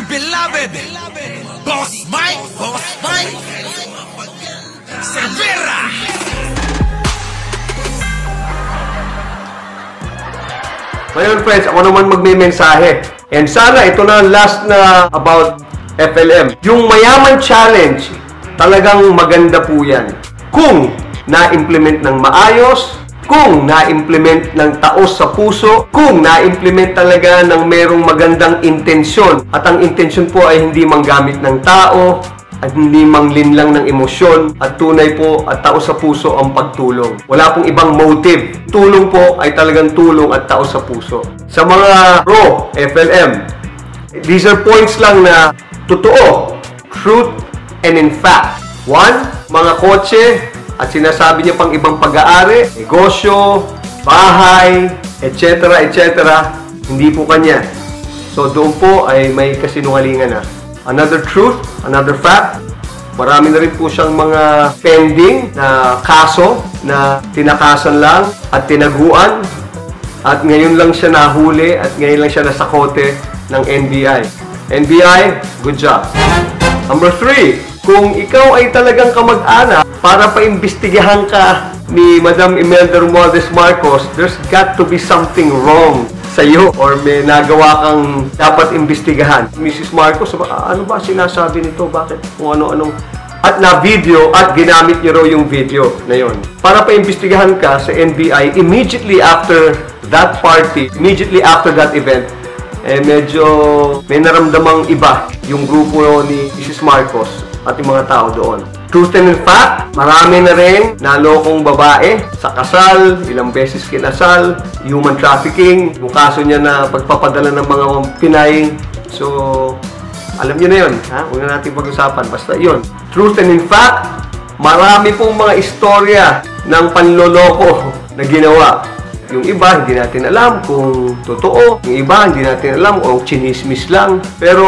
beloved Boss Mike Cervera. Ngayon friends, ako naman magme-mensahe. And sana ito na last na about FLM. Yung Mayaman Challenge, talagang maganda po yan. Kung na-implement ng maayos, kung na-implement ng taos sa puso, kung na-implement talaga ng merong magandang intensyon. At ang intensyon po ay hindi manggamit ng tao, at hindi manglinlang ng emosyon, at tunay po at taos sa puso ang pagtulong. Wala pong ibang motive. Tulong po ay talagang tulong at taos sa puso. Sa mga pro FLM, these are points lang na totoo, truth, and in fact. One, mga kotse, at sinasabi niya pang ibang pag-aari, negosyo, bahay, etc. Hindi po kanya. So doon po ay may kasinungalingan na. Another truth, another fact, marami na rin po siyang mga pending na kaso na tinakasan lang at tinaguan, at ngayon lang siya nahuli at ngayon lang siya nasakote ng NBI. NBI, good job. Number 3, kung ikaw ay talagang kamag-anak para paimbestigahan ka ni Madam Imelda Romualdez Marcos, there's got to be something wrong sa iyo or may nagawa kang dapat imbestigahan. Mrs. Marcos, ano ba sinasabi nito? Bakit? Kung ano-anong... At na-video at ginamit niyo raw yung video na yon. Para paimbestigahan ka sa NBI, immediately after that party, immediately after that event, medyo may naramdamang iba yung grupo ni Mrs. Marcos at yung mga tao doon. Truth and in fact, marami na rin nalokong babae sa kasal, ilang beses kinasal, human trafficking, yung kaso niya na pagpapadala ng mga Pinay. So, alam niyo na yun. Huwag na natin pag-usapan. Basta yun. Truth and in fact, marami pong mga istorya ng panloloko na ginawa. Yung iba, hindi natin alam kung totoo. Yung iba, hindi natin alam kung chinismis lang. Pero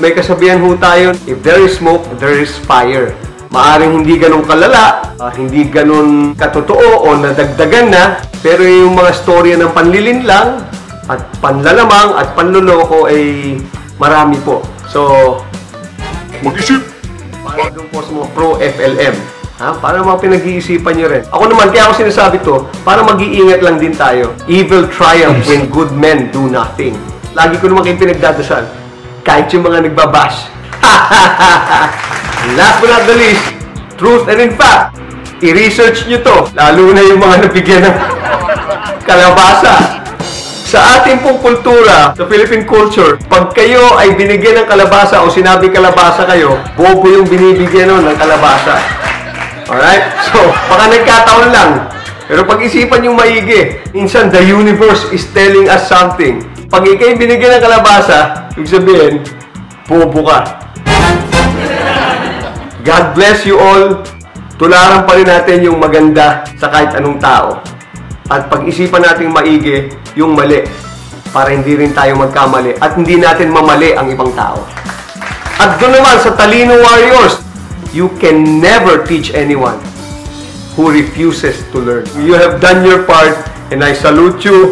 may kasabihan ho tayo, if there is smoke, there is fire. Maaring hindi ganun kalala, hindi ganun katotoo o nadagdagan na, pero yung mga storya ng panlilinlang at panlalamang at panloloko ay marami po. So, mag-isip! Para doon po sa mga pro-FLM. Para mga pinag-iisipan nyo rin. Ako naman, kaya ako sinasabi to, para mag-iingat lang din tayo. Evil triumph when good men do nothing. Lagi ko naman kayong pinagdadasal. Kahit yung mga nagbabash. Last but not the least, truth and in fact, i-research nyo to. Lalo na yung mga nabigyan ng kalabasa. Sa ating pong kultura, sa Philippine culture, pag kayo ay binigyan ng kalabasa o sinabi kalabasa kayo, bobo yung binibigyan nun ng kalabasa. Alright? So, baka nagkataon lang. Pero pag-isipan yung maigi, minsan the universe is telling us something. Pag ikay binigyan ng kalabasa, ibig sabihin, bobo ka. God bless you all. Tularan pa rin natin yung maganda sa kahit anong tao. At pag-isipan natin maigi yung mali para hindi rin tayo magkamali at hindi natin mamali ang ibang tao. At doon naman sa Talino Warriors, you can never teach anyone who refuses to learn. You have done your part and I salute you.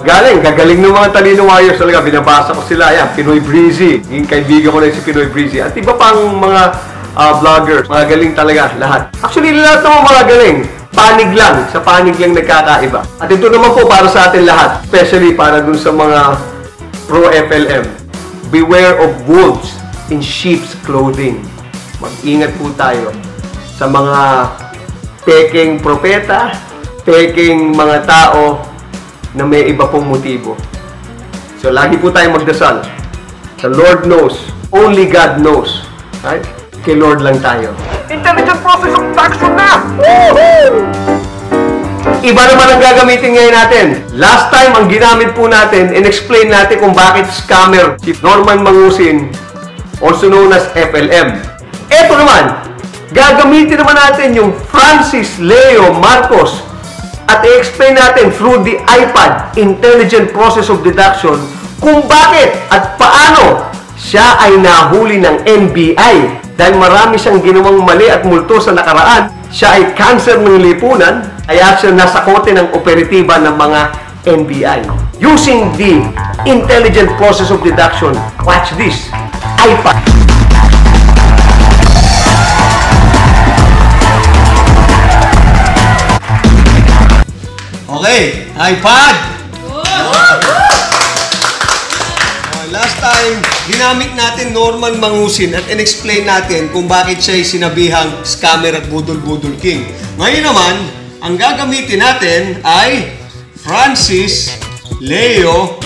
Gagaling ng mga Talino Warriors talaga. Binabasa ko sila. Yan, Pinoy Breezy. Yung kaibigan ko na si Pinoy Breezy. At iba pang mga vloggers. Mga galing talaga, lahat. Actually, lahat ng mga galing. Panig lang. Sa panig lang nagkakaiba. At ito naman po para sa atin lahat. Especially para dun sa mga pro-FLM. Beware of wolves in sheep's clothing. Mag-ingat po tayo sa mga peking propeta, peking mga tao na may iba pong motibo. So, lagi po tayong magdasal. The Lord knows. Only God knows. Right? Kay Lord lang tayo. Intelligent process of action na! Woohoo! Iba naman ang gagamitin ngayon natin. Last time, ang ginamit po natin, in-explain natin kung bakit scammer si Norman Mangusin, also known as FLM. Ito naman, gagamitin naman natin yung Francis Leo Marcos at i-explain natin through the iPad, Intelligent Process of Deduction, kung bakit at paano siya ay nahuli ng NBI. Dahil marami siyang ginawang mali at multo sa nakaraan, siya ay cancer ng lipunan, kaya siya nasakote ng operatiba ng mga NBI. Using the intelligent process of deduction, watch this, iPad. Okay, iPad! Last time, ginamit natin Norman Mangusin at in-explain natin kung bakit siya sinabihang scammer at budol-budol king. Ngayon naman, ang gagamitin natin ay Francis Leo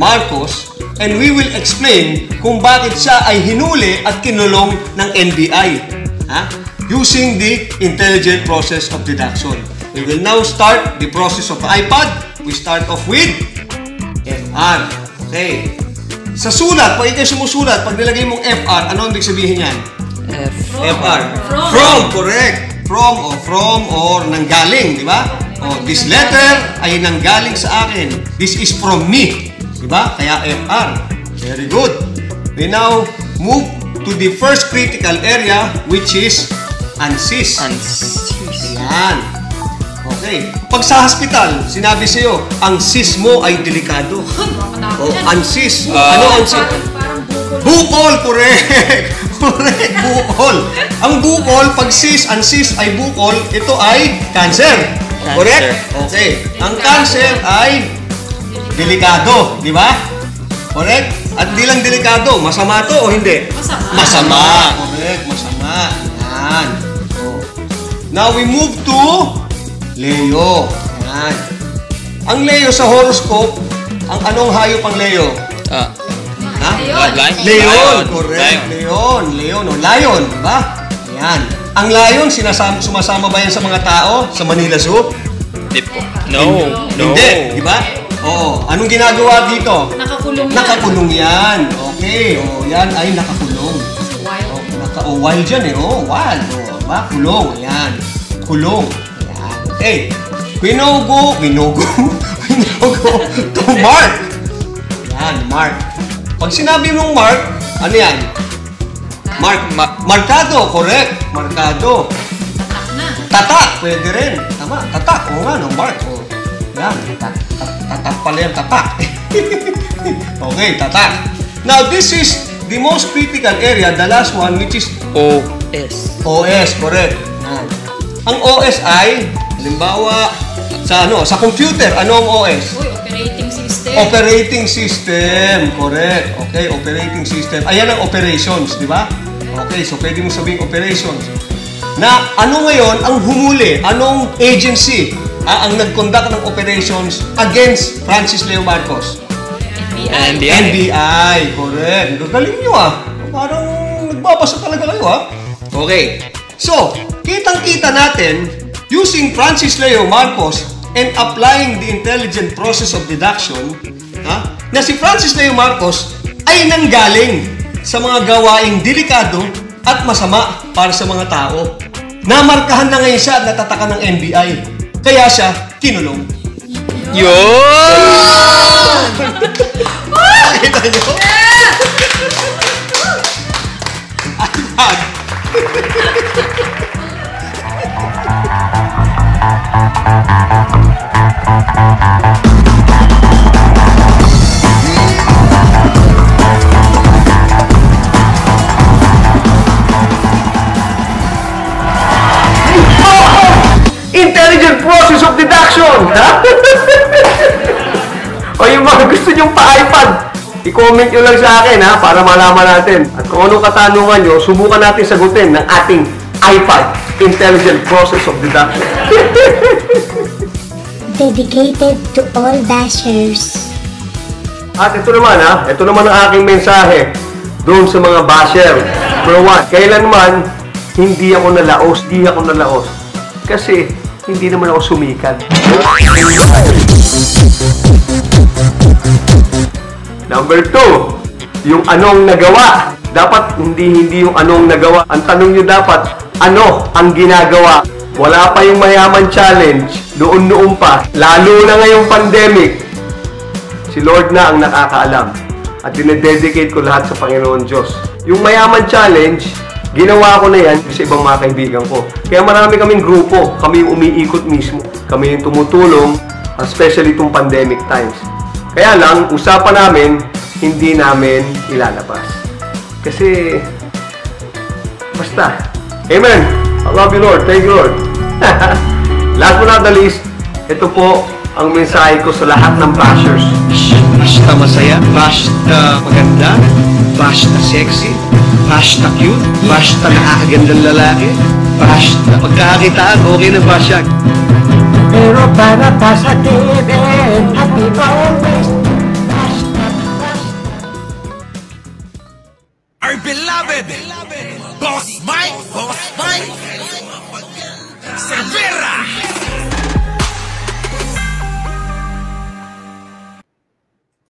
Marcos, and we will explain kung bakit siya ay hinuli at kinulong ng NBI using the intelligent process of deduction. We will now start the process of iPad. We start off with FR. Okay. Sa sulat, pag ikaw sumusulat, pag nilagay mong FR, ano ang ibig sabihin yan? FR. From, correct. From or nanggaling, di ba? This letter ay nanggaling sa akin. This is from me. Di ba? Kaya FR. Very good. We now move to the first critical area, which is ANSYS. Yan. Okay. Pag sa hospital, sinabi sa'yo, ang SIS mo ay delikado. ANSYS. Ano ANSYS? Bukol, correct. Correct, bukol. Ang bukol, pag ANSYS ay bukol, ito ay cancer. Correct? Okay. Ang cancer ay delikado, di ba? Correct? At di lang delikado, masama to o hindi? Masama. Correct, masama. Yan. Now we move to Leo. Yan. Ang Leo sa horoscope, ang anong hayop ang Leo? Leon. Correct. Leon. Lion, di ba? Yan. Ang lion, sumasama ba yan sa mga tao sa Manila Zoo? Hindi po. No. Hindi, di ba? Oo. Anong ginagawa dito? Nakakulong yan. Okay. Yan ay nakakulong. Wild yan eh. Wild. Diba? Kulong. Yan. Kulong. Yan. Okay. Winogo to Mark. Yan, Mark. Pag sinabi mong Mark, ano yan? Markado, correct. Markado. Tatak, pwede rin. Tama, tatak. Oo nga, no, Mark. Yan, tatak pala yan, tatak. Okay, tatak. Now, this is the most critical area, the last one, which is OS, correct. Yan. Ang OS ay, halimbawa, sa computer, ano ang OS? Operating system. Operating system, correct. Okay, operating system. Ayan ang operations, di ba? Okay, so pwede mo sabihin operations. Na ano ngayon ang humuli? Anong agency ang nag-conduct ng operations against Francis Leo Marcos? NBI, correct. Galing nyo Parang nagbabasa talaga kayo Okay. So, kitang-kita natin using Francis Leo Marcos and applying the intelligent process of deduction na si Francis Leo Marcos ay nanggaling sa mga gawaing delikado at masama para sa mga tao. Namarkahan na ngayon siya at natataka ng NBI. Kaya siya kinulong. Kita nyo? Intelligent process of deduction! O yung mga gusto nyong pa-iPad, i-comment nyo lang sa akin para malaman natin. At kung anong katanungan nyo, subukan natin sagutin ng ating iPad Intelligent Process of Deduction. Dedicated to all bashers. At ito naman ang aking mensahe doon sa mga basher. Number 1, kailanman hindi ako nalaos. Kasi hindi naman ako sumikat. Number 2, yung anong nagawa. Dapat hindi yung anong nagawa. Ang tanong nyo dapat, ano ang ginagawa? Wala pa yung mayaman challenge. Noon pa. Lalo na ngayong pandemic. Si Lord na ang nakakaalam. At dinededicate ko lahat sa Panginoon Diyos. Yung mayaman challenge, ginawa ko na yan sa ibang mga kaibigan ko. Kaya marami kaming grupo. Kami yung umiikot mismo. Kami yung tumutulong especially itong pandemic times. Kaya lang, usapan namin, hindi namin ilalabas. Kasi, basta. Amen. I love you, Lord. Thank you, Lord. Last but not the least, ito po ang mensahe ko sa lahat ng bashers. Basta masaya, basta maganda, basta sexy, basta cute, basta nakakagandang lalaki, basta pagkakakitaan, okay na ba siya? Pero para pa sa TV, happy always. Our beloved Boss Mike Cervera.